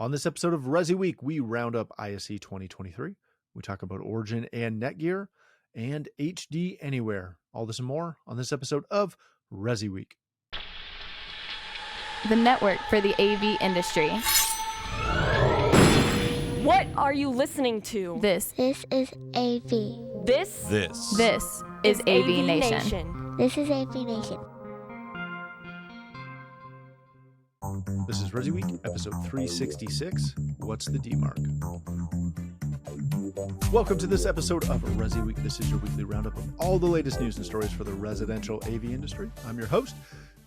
On this episode of ResiWeek, we round up ISE 2023. We talk about Origin and NETGEAR and HDANYWHERE. All this and more on this episode of ResiWeek. The network for the AV industry. What are you listening to? This is AV. This is AVNation. This is AVNation. This is ResiWeek, episode 366. What's the D-Mark? Welcome to this episode of ResiWeek. This is your weekly roundup of all the latest news and stories for the residential AV industry. I'm your host,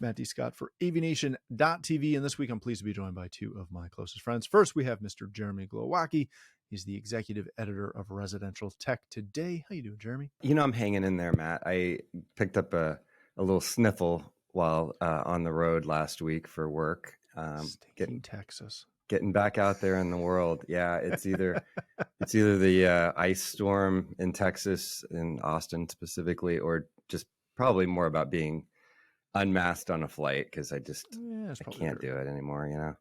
Matt D. Scott for AVNation.tv, and this week I'm pleased to be joined by two of my closest friends. First, we have Mr. Jeremy Glowacki. He's the executive editor of Residential Tech Today. How you doing, Jeremy? You know, I'm hanging in there, Matt. I picked up a little sniffle while on the road last week for work. Getting back out there in the world. Yeah, it's either the ice storm in Texas, in Austin specifically, or just probably more about being unmasked on a flight because I can't do it anymore. You know.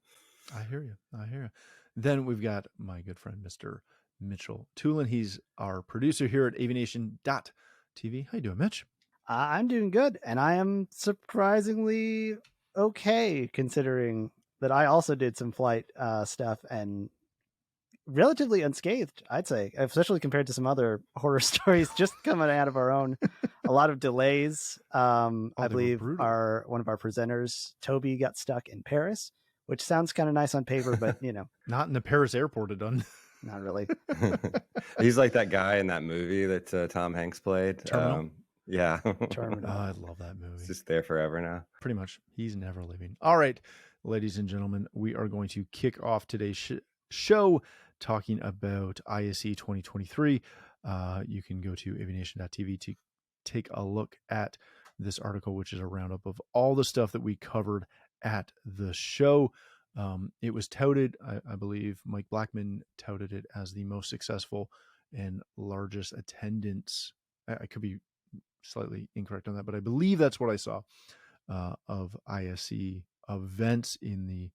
I hear you. Then we've got my good friend, Mr. Mitchell Toolen. He's our producer here at AVNation.tv. How you doing, Mitch? I'm doing good, and I am surprisingly okay, considering that I also did some flight stuff and relatively unscathed, I'd say, especially compared to some other horror stories just coming out of our own. A lot of delays. I believe one of our presenters, Toby, got stuck in Paris, which sounds kind of nice on paper, but you know, not in the Paris airport. It done. Not really. He's like that guy in that movie that Tom Hanks played. Terminal. Yeah. Terminal. I love that movie. It's just there forever now. Pretty much. He's never leaving. All right, ladies and gentlemen, we are going to kick off today's show talking about ISE 2023. You can go to AVNation.tv to take a look at this article, which is a roundup of all the stuff that we covered at the show. It was touted, I believe Mike Blackman touted it as the most successful and largest attendance. I could be slightly incorrect on that, but I believe that's what I saw of ISE events in the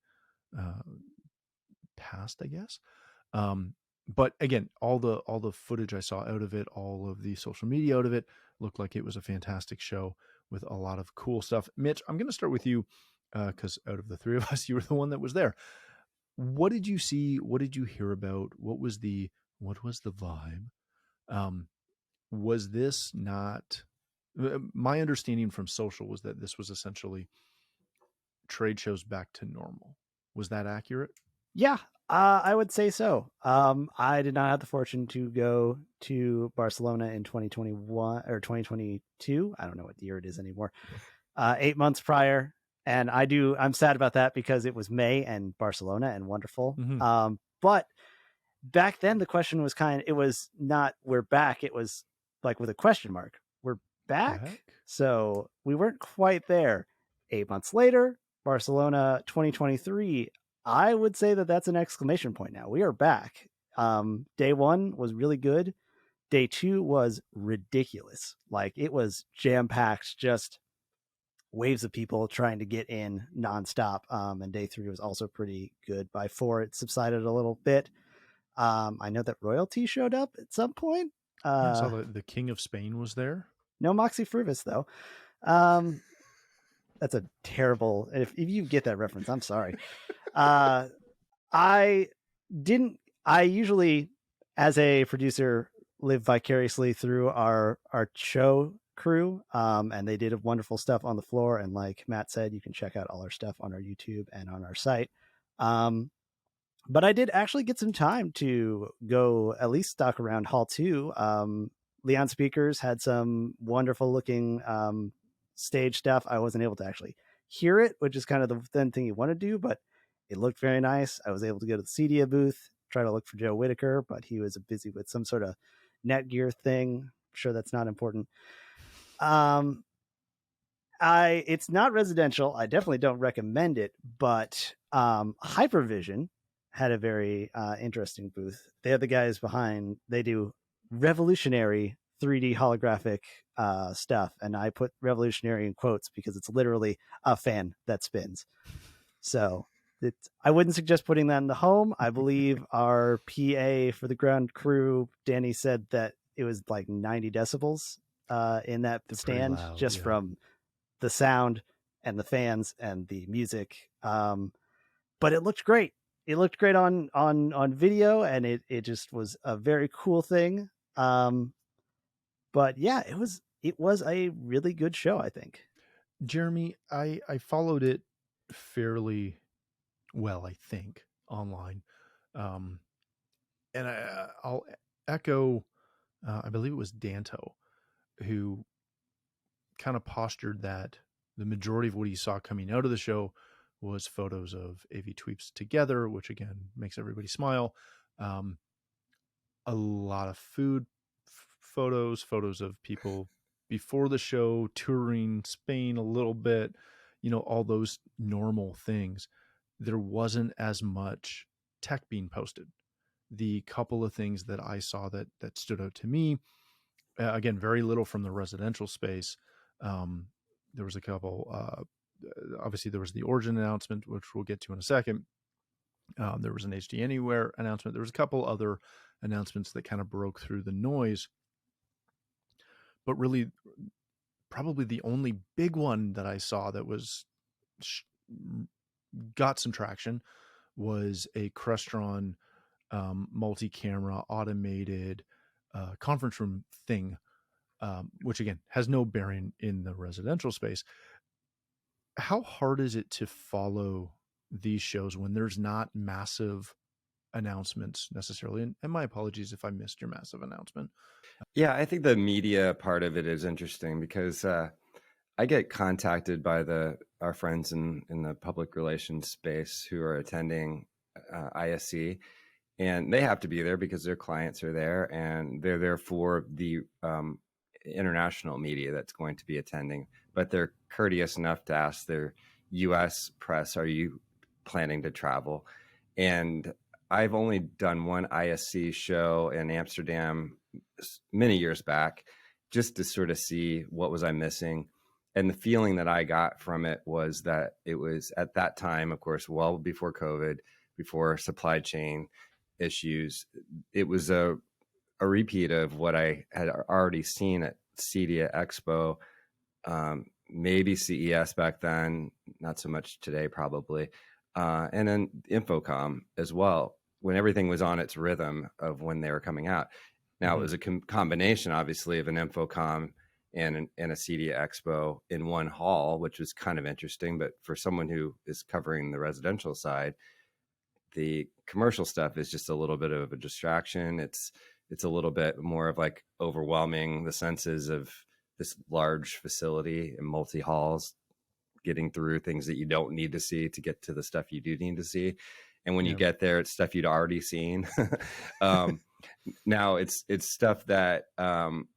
past, I guess. But again, all the footage I saw out of it, all of the social media out of it, looked like it was a fantastic show with a lot of cool stuff. Mitch, I'm going to start with you because out of the three of us, you were the one that was there. What did you see? What did you hear about? What was the vibe? Was this not... My understanding from social was that this was essentially trade shows back to normal. Was that accurate? Yeah, I would say so. I did not have the fortune to go to Barcelona in 2021 or 2022. I don't know what year it is anymore. 8 months prior. And I'm sad about that because it was May and Barcelona and wonderful. Mm-hmm. But back then the question was it was not, we're back. It was like with a question mark. We're back. So we weren't quite there. 8 months later, Barcelona 2023. I would say that that's an exclamation point now. We are back. Day one was really good. Day two was ridiculous. Like it was jam-packed, just waves of people trying to get in nonstop. And day three was also pretty good. By four, it subsided a little bit. I know that royalty showed up at some point. I saw the King of Spain was there. No Moxie Fruvis though. That's a terrible. If you get that reference, I'm sorry. I usually, as a producer, live vicariously through our show crew. And they did wonderful stuff on the floor. And like Matt said, you can check out all our stuff on our YouTube and on our site. But I did actually get some time to go at least stalk around Hall 2. Leon Speakers had some wonderful looking stage stuff. I wasn't able to actually hear it, which is kind of the thin thing you want to do, but it looked very nice. I was able to go to the CEDIA booth, try to look for Joe Whitaker, but he was busy with some sort of NETGEAR thing. I'm sure that's not important. It's not residential. I definitely don't recommend it, but Hypervision had a very interesting booth. They are the guys behind, they do revolutionary 3D holographic stuff. And I put revolutionary in quotes because it's literally a fan that spins. So I wouldn't suggest putting that in the home. I believe our PA for the ground crew, Danny, said that it was like 90 decibels in that They're pretty stand, loud, just yeah. from the sound and the fans and the music. But it looked great. It looked great on video, and it just was a very cool thing. But yeah, it was a really good show, I think. Jeremy, I followed it fairly well, I think, online. And I'll echo, I believe it was Danto, who kind of postured that the majority of what he saw coming out of the show was photos of AV Tweeps together, which again makes everybody smile. A lot of food photos of people before the show, touring Spain a little bit, all those normal things. There wasn't as much tech being posted. The couple of things that I saw that stood out to me, again, very little from the residential space. There was a couple, obviously there was the Origin announcement, which we'll get to in a second. There was an HDANYWHERE announcement. There was a couple other announcements that kind of broke through the noise. But really, probably the only big one that I saw that was got some traction was a Crestron multi-camera automated conference room thing, which again has no bearing in the residential space. How hard is it to follow these shows when there's not massive announcements necessarily? And my apologies if I missed your massive announcement. Yeah, I think the media part of it is interesting because I get contacted by our friends in the public relations space who are attending ISE, and they have to be there because their clients are there, and they're there for the international media that's going to be attending. But they're courteous enough to ask their U.S. press, "Are you planning to travel?" And I've only done one ISE show in Amsterdam many years back, just to sort of see what was I missing. And the feeling that I got from it was that it was at that time, of course, well before COVID, before supply chain issues. It was a repeat of what I had already seen at CEDIA Expo, maybe CES back then, not so much today probably, and then Infocom as well, when everything was on its rhythm of when they were coming out. Now, it was a combination, obviously, of an Infocom and a CEDIA Expo in one hall, which was kind of interesting. But for someone who is covering the residential side, the commercial stuff is just a little bit of a distraction. It's a little bit more of like overwhelming the senses of this large facility and multi halls, getting through things that you don't need to see to get to the stuff you do need to see. And when you get there, it's stuff you'd already seen. Now it's stuff that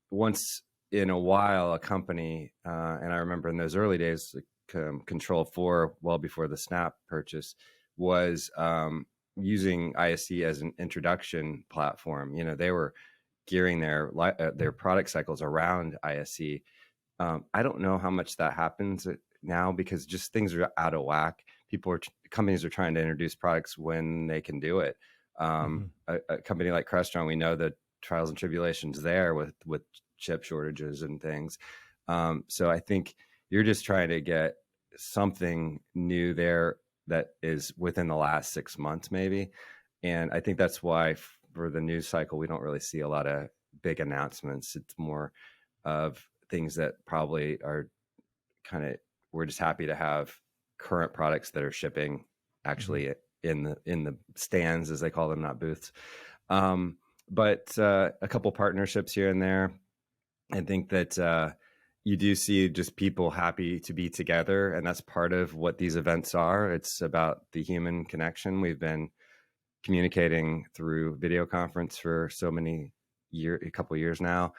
once in a while, a company, and I remember in those early days, Control 4, well before the Snap purchase, was using ISE as an introduction platform. They were gearing their product cycles around ISE. I don't know how much that happens now because just things are out of whack. Companies are trying to introduce products when they can do it. A company like Crestron, we know the trials and tribulations there with chip shortages and things. So I think you're just trying to get something new there that is within the last 6 months, maybe. And I think that's why for the news cycle, we don't really see a lot of big announcements. It's more of things that probably are we're just happy to have current products that are shipping actually in the stands, as they call them, not booths. But a couple partnerships here and there. I think that you do see just people happy to be together, and that's part of what these events are. It's about the human connection. We've been communicating through video conference for a couple years now,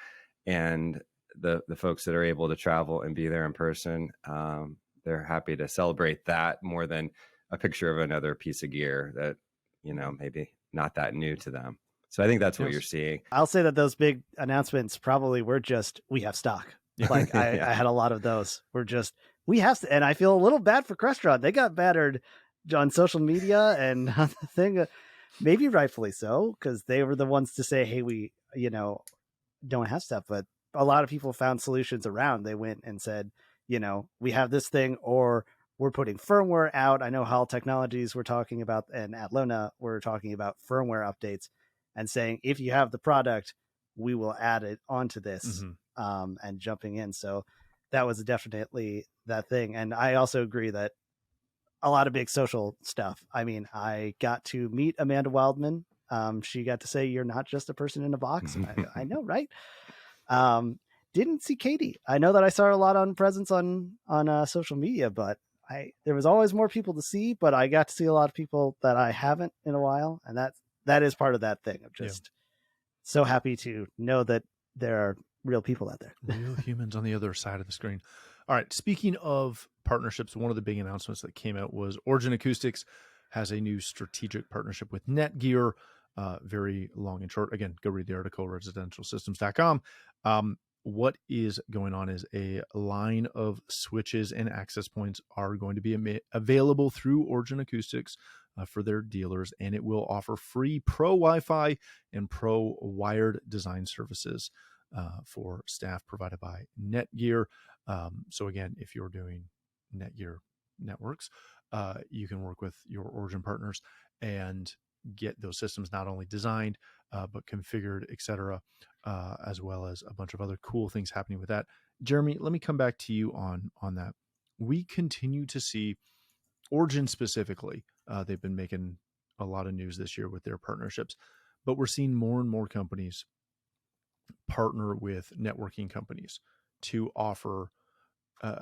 and the folks that are able to travel and be there in person, they're happy to celebrate that more than a picture of another piece of gear that maybe not that new to them. So I think that's what you're seeing. I'll say that those big announcements probably were just, we have stock. Like I had a lot of those. We have, and I feel a little bad for Crestron. They got battered on social media and on the thing, maybe rightfully so, because they were the ones to say, hey, we, don't have stuff. But a lot of people found solutions around. They went and said, we have this thing, or we're putting firmware out. I know Hall Technologies we're talking about, and at Lona we're talking about firmware updates and saying, if you have the product, we will add it onto this, and jumping in. So that was definitely that thing. And I also agree that a lot of big social stuff. I mean, I got to meet Amanda Wildman. She got to say, you're not just a person in a box. I know, right? Didn't see Katie. I know that I saw her a lot on presence on social media, but there was always more people to see, but I got to see a lot of people that I haven't in a while. And that is part of that thing. I'm just so happy to know that there are real people out there. Real humans on the other side of the screen. All right. Speaking of partnerships, one of the big announcements that came out was Origin Acoustics has a new strategic partnership with NETGEAR. Very long and short. Again, go read the article, residentialsystems.com. What is going on is a line of switches and access points are going to be available through Origin Acoustics for their dealers, and it will offer free Pro Wi-Fi and Pro wired design services for staff provided by NETGEAR. So again, if you're doing NETGEAR networks, you can work with your Origin partners and get those systems not only designed, but configured, etc., as well as a bunch of other cool things happening with that. Jeremy, let me come back to you on that. We continue to see Origin specifically. They've been making a lot of news this year with their partnerships, but we're seeing more and more companies partner with networking companies to offer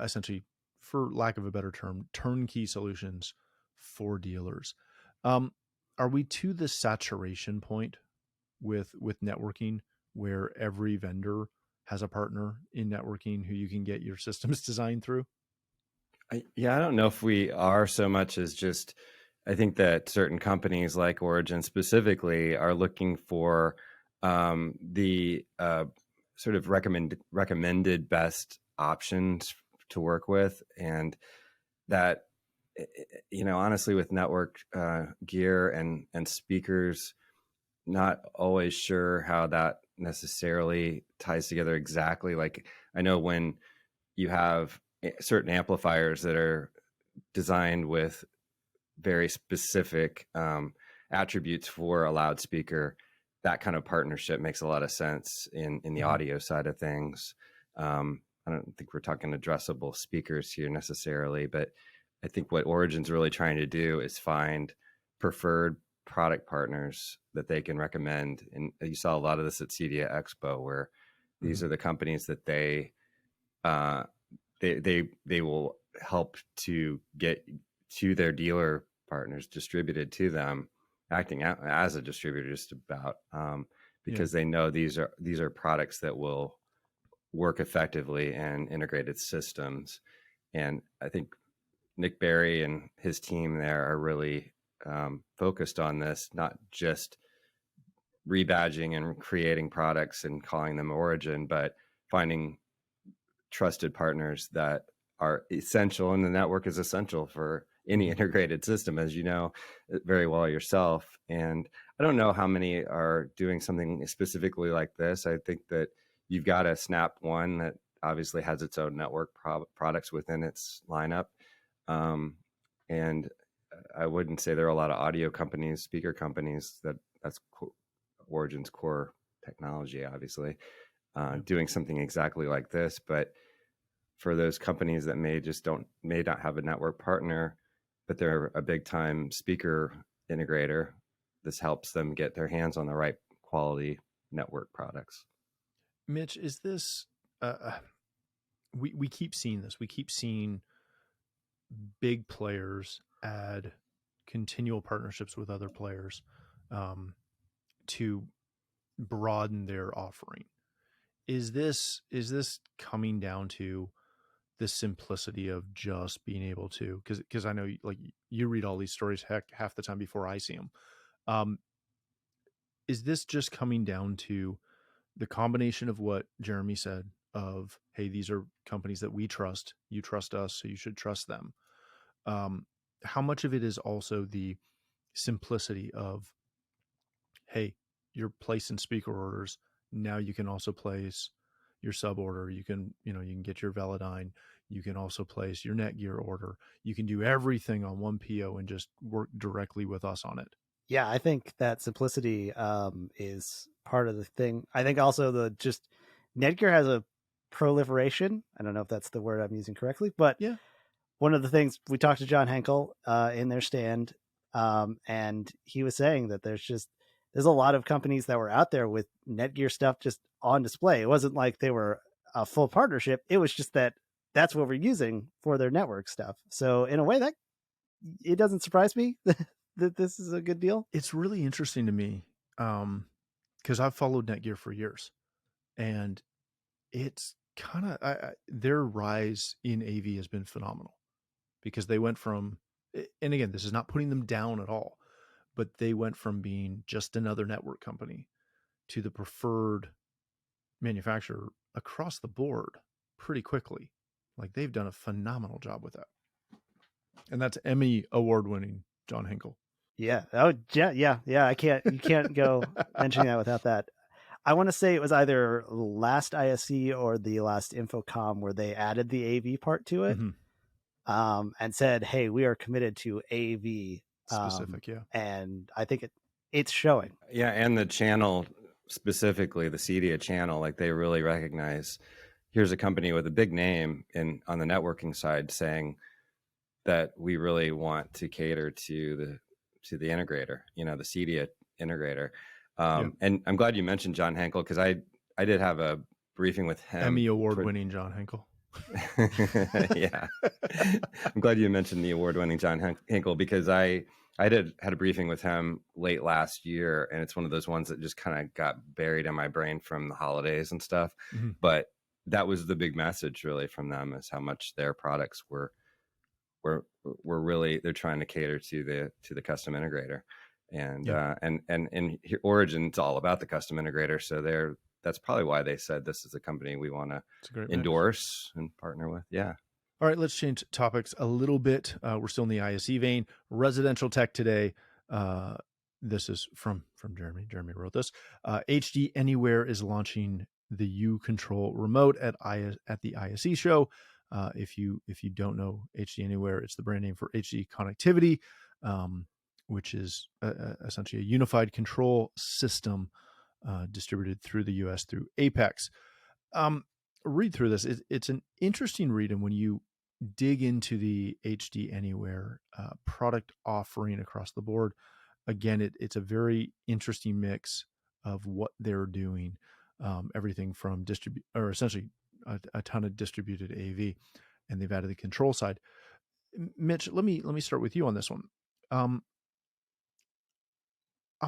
essentially, for lack of a better term, turnkey solutions for dealers. Are we to the saturation point with networking where every vendor has a partner in networking who you can get your systems designed through? I don't know if we are so much as just, I think that certain companies like Origin specifically are looking for the sort of recommended best options to work with. And that, honestly, with network gear and speakers, not always sure how that necessarily ties together exactly. Like, I know when you have certain amplifiers that are designed with very specific attributes for a loudspeaker, that kind of partnership makes a lot of sense in the audio side of things. I don't think we're talking addressable speakers here necessarily, but I think what Origin's really trying to do is find preferred product partners that they can recommend. And you saw a lot of this at CEDIA Expo, where these are the companies that they will help to get to their dealer partners, distributed to them, acting out as a distributor just about, because they know these are products that will work effectively in integrated systems. And I think Nick Berry and his team there are really focused on this, not just rebadging and creating products and calling them Origin, but finding trusted partners that are essential. And the network is essential for any integrated system, as you know very well yourself. And I don't know how many are doing something specifically like this. I think that you've got a Snap One that obviously has its own network products within its lineup. And I wouldn't say there are a lot of audio companies, speaker companies that's Origin's core technology, obviously, doing something exactly like this. But for those companies that may not have a network partner, but they're a big time speaker integrator, this helps them get their hands on the right quality network products. Mitch, is this, we keep seeing this. We keep seeing big players add continual partnerships with other players to broaden their offering. Is this coming down to the simplicity of just being able to, because I know, like, you read all these stories half the time before I see them. Is this just coming down to the combination of what Jeremy said of, hey, these are companies that we trust, you trust us, so you should trust them, how much of it is also the simplicity of, hey, you're placing speaker orders. Now you can also place your sub order. You can get your Velodyne. You can also place your NETGEAR order. You can do everything on one PO and just work directly with us on it. Yeah, I think that simplicity is part of the thing. I think also NETGEAR has a proliferation. I don't know if that's the word I'm using correctly, but yeah, one of the things we talked to John Henkel in their stand, and he was saying that there's a lot of companies that were out there with NETGEAR stuff just on display. It wasn't like they were a full partnership. It was just that's what we're using for their network stuff. So in a way, that it doesn't surprise me that this is a good deal. It's really interesting to me because I've followed NETGEAR for years, and it's kind of their rise in AV has been phenomenal, because they went from, and again, this is not putting them down at all, but they went from being just another network company to the preferred manufacturer across the board pretty quickly. Like, they've done a phenomenal job with that. And that's Emmy award-winning John Henkel. Yeah. Oh, yeah. You can't go mentioning that without that. I want to say it was either last ISE or the last Infocom where they added the AV part to it, and said, "Hey, we are committed to AV specific." Yeah, and I think it's showing. Yeah, and the channel specifically, the CEDIA channel, like they really recognize. Here's a company with a big name on the networking side saying that we really want to cater to the integrator, the CEDIA integrator. And I'm glad you mentioned John Henkel, because I did have a briefing with him. Emmy award-winning John Henkel. Yeah, I'm glad you mentioned the award-winning John Henkel, because I had a briefing with him late last year, and it's one of those ones that just kind of got buried in my brain from the holidays and stuff. But that was the big message really from them, is how much their products were really, they're trying to cater to the custom integrator, and Origin's all about the custom integrator. So that's probably why they said this is a company we want to endorse and partner with. Yeah. All right, let's change topics a little bit. We're still in the ISE vein. Residential tech today. This is from Jeremy. Jeremy wrote this. HDANYWHERE is launching the U-Control remote at the ISE show. If you don't know HDANYWHERE, it's the brand name for HD connectivity, which is essentially a unified control system distributed through the US through Apex. Read through this. It's an interesting read, and when you dig into the HDANYWHERE product offering across the board, again, it's a very interesting mix of what they're doing. Everything from essentially a ton of distributed AV, and they've added the control side. Mitch, let me start with you on this one. I'm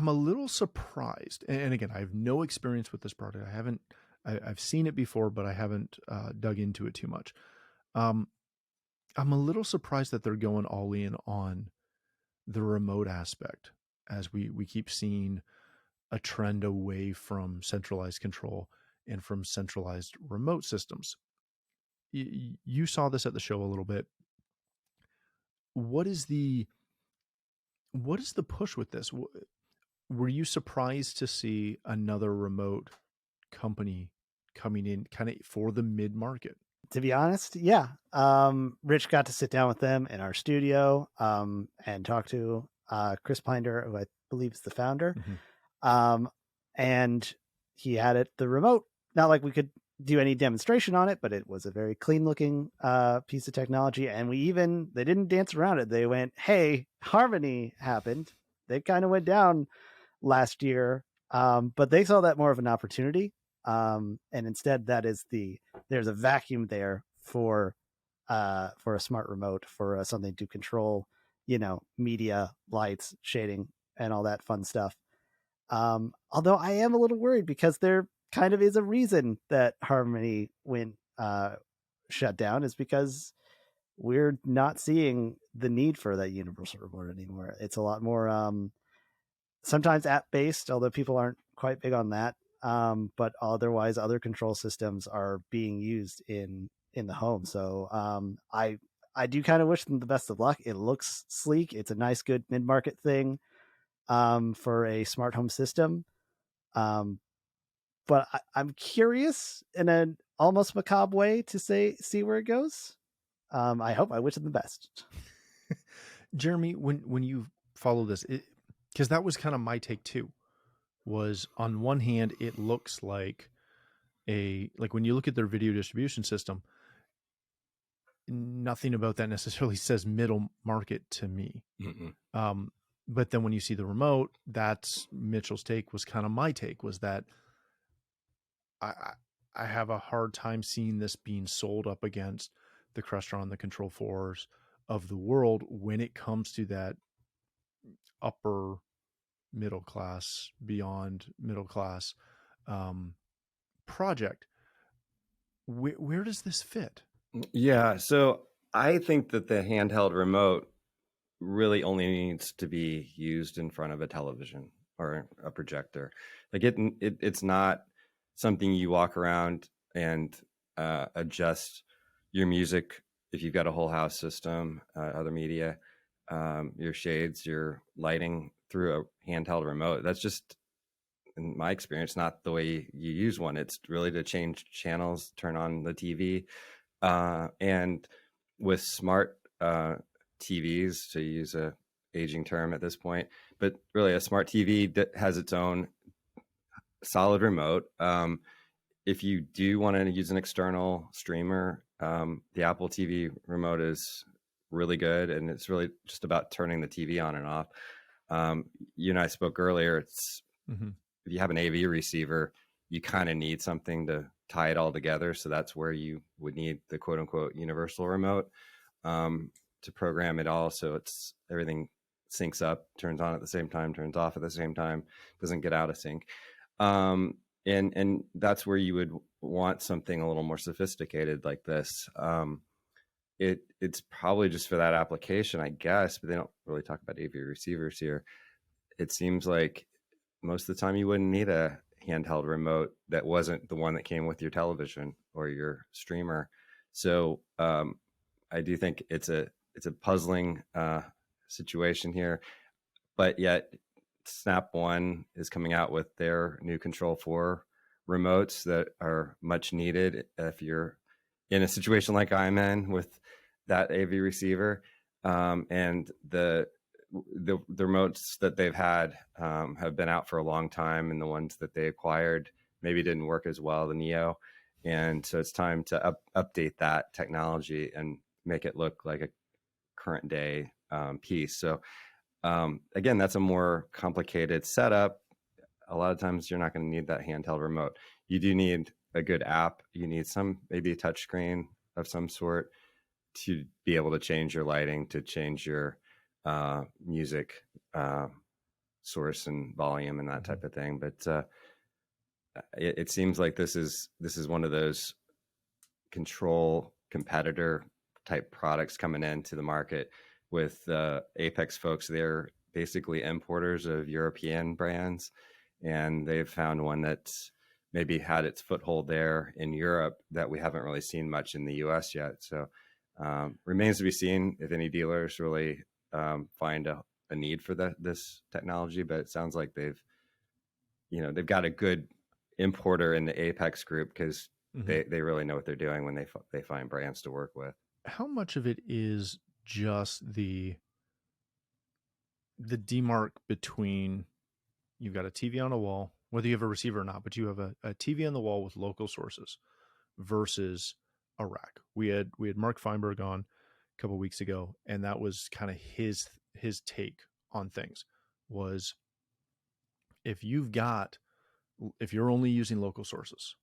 a little surprised, and again, I have no experience with this product. I've seen it before, but I haven't dug into it too much. I'm a little surprised that they're going all in on the remote aspect, as we keep seeing a trend away from centralized control and from centralized remote systems. You saw this at the show a little bit. What is the push with this? Were you surprised to see another remote company coming in kind of for the mid-market? To be honest, yeah. Rich got to sit down with them in our studio and talk to Chris Pinder, who I believe is the founder. And he had the remote. Not like we could do any demonstration on it, but it was a very clean looking piece of technology. And they didn't dance around it. They went, hey, Harmony happened. They kind of went down last year, but they saw that more of an opportunity. And instead there's a vacuum there for a smart remote, for something to control, media, lights, shading, and all that fun stuff. Although I am a little worried, because there kind of is a reason that Harmony went shut down, is because we're not seeing the need for that universal remote anymore. It's a lot more sometimes app based, although people aren't quite big on that. But otherwise, other control systems are being used in the home. So I do kind of wish them the best of luck. It looks sleek. It's a nice, good mid-market thing for a smart home system. But I'm curious in an almost macabre way to see where it goes. I wish them the best. Jeremy, when you follow this, because that was kind of my take too, was on one hand, it looks like when you look at their video distribution system, nothing about that necessarily says middle market to me. But then when you see the remote, that's Mitchell's take, was kind of my take, was that I have a hard time seeing this being sold up against the Crestron, the Control 4s of the world when it comes to that upper middle class, beyond middle class project. Where does this fit? Yeah, so I think that the handheld remote really only needs to be used in front of a television or a projector. Like it's not something you walk around and adjust your music if you've got a whole house system, other media, your shades, your lighting through a handheld remote. That's just, in my experience, not the way you use one. It's really to change channels, turn on the TV, and with smart TVs, to use a aging term at this point, but really a smart TV that has its own solid remote. If you do want to use an external streamer, the Apple TV remote is really good, and it's really just about turning the TV on and off. You and I spoke earlier. It's if you have an AV receiver, you kind of need something to tie it all together. So that's where you would need the quote unquote universal remote to program it all. So it's everything syncs up, turns on at the same time, turns off at the same time, doesn't get out of sync. And that's where you would want something a little more sophisticated like this. It's probably just for that application, I guess, but they don't really talk about AV receivers here. It seems like most of the time you wouldn't need a handheld remote that wasn't the one that came with your television or your streamer. So I do think it's a puzzling situation here, but yet Snap One is coming out with their new Control 4 remotes that are much needed if you're in a situation like I'm in with that AV receiver. And the remotes that they've had have been out for a long time, and the ones that they acquired maybe didn't work as well, the Neo. And so it's time to update that technology and make it look like a current day piece. So again, that's a more complicated setup. A lot of times you're not going to need that handheld remote. You do need a good app. You need maybe a touch screen of some sort to be able to change your lighting, to change your music source and volume and that type of thing. But it seems like this is one of those control competitor type products coming into the market with Apex folks. They're basically importers of European brands, and they've found one that's maybe had its foothold there in Europe that we haven't really seen much in the US yet. So remains to be seen if any dealers really find a need for this technology, but it sounds like they've got a good importer in the Apex group, because they really know what they're doing when they find brands to work with. How much of it is just the demarc between, you've got a TV on a wall, whether you have a receiver or not, but you have a TV on the wall with local sources versus a rack? We had Mark Feinberg on a couple of weeks ago, and that was kind of his take on things, was if you're only using local sources,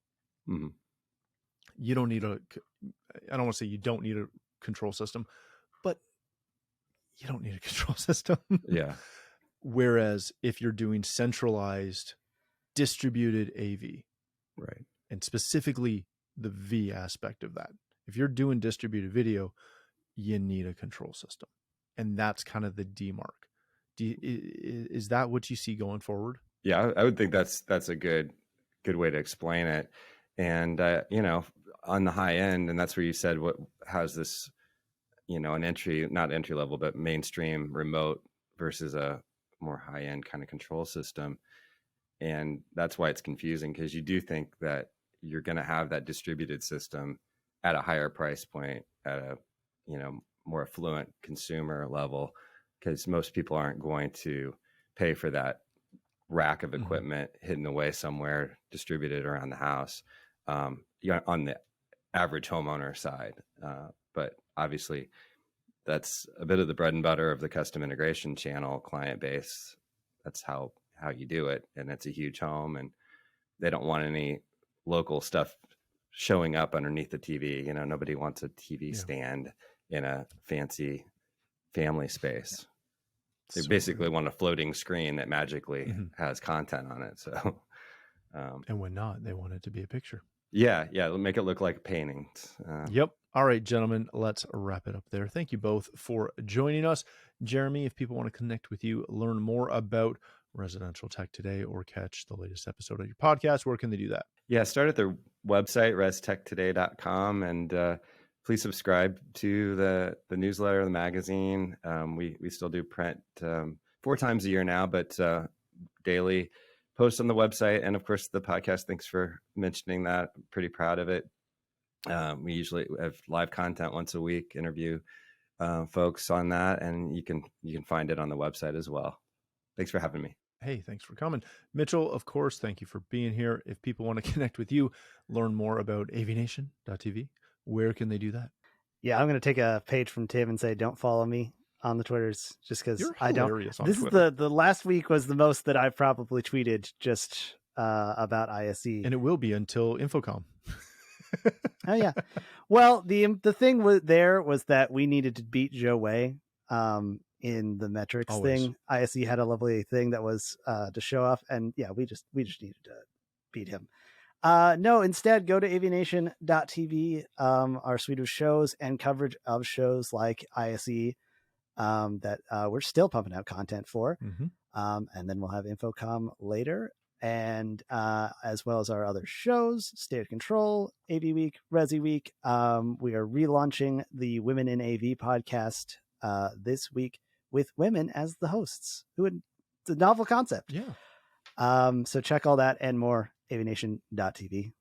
you don't need I don't want to say you don't need a control system, but you don't need a control system. Yeah. Whereas if you're doing centralized distributed AV, right, and specifically the V aspect of that, if you're doing distributed video, you need a control system. And that's kind of the demarc. Is that what you see going forward? Yeah, I would think that's a good way to explain it. And on the high end, and that's where you said how's this an not entry level, but mainstream remote versus a more high end kind of control system. And that's why it's confusing, because you do think that you're going to have that distributed system at a higher price point at a, more affluent consumer level, because most people aren't going to pay for that rack of equipment hidden away somewhere, distributed around the house, on the average homeowner side. But obviously that's a bit of the bread and butter of the custom integration channel client base. That's how you do it. And it's a huge home, and they don't want any local stuff showing up underneath the TV. Nobody wants a TV stand in a fancy family space. They basically want a floating screen that magically has content on it. So, and when not, they want it to be a picture. Yeah. Make it look like paintings. Yep. All right, gentlemen, let's wrap it up there. Thank you both for joining us. Jeremy, if people want to connect with you, learn more about Residential Tech Today, or catch the latest episode of your podcast, where can they do that? Yeah, start at their website, restechtoday.com, and please subscribe to the newsletter, the magazine. We still do print 4 times a year now, but daily posts on the website, and of course the podcast. Thanks for mentioning that. I'm pretty proud of it. We usually have live content once a week, interview folks on that, and you can find it on the website as well. Thanks for having me. Hey, thanks for coming. Mitchell, of course, thank you for being here. If people want to connect with you, learn more about AVNation.tv, where can they do that? Yeah, I'm going to take a page from Tim and say, don't follow me on the Twitters, just because I don't. This Twitter. Is the last week was the most that I've probably tweeted just about ISE. And it will be until Infocom. Oh, yeah. Well, the thing was that we needed to beat Joe Way. In the metrics thing, ISE had a lovely thing that was to show off, and yeah, we just needed to beat him. No, instead go to AVNation.tv, our suite of shows and coverage of shows like ISE that we're still pumping out content for, and then we'll have Infocom later, and as well as our other shows, State of Control, AVWeek, ResiWeek. We are relaunching the Women in AV podcast this week, with women as the hosts. It's a novel concept. Yeah. So check all that and more, AVNation.tv.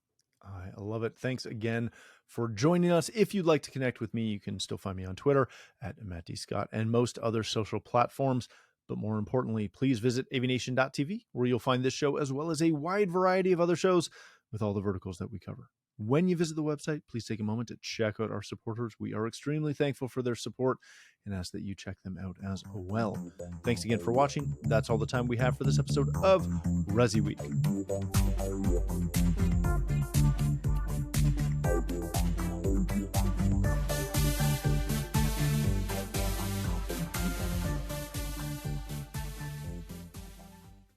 I love it. Thanks again for joining us. If you'd like to connect with me, you can still find me on Twitter at Matt D. Scott and most other social platforms. But more importantly, please visit AVNation.tv, where you'll find this show as well as a wide variety of other shows with all the verticals that we cover. When you visit the website, please take a moment to check out our supporters. We are extremely thankful for their support and ask that you check them out as well. Thanks again for watching. That's all the time we have for this episode of ResiWeek.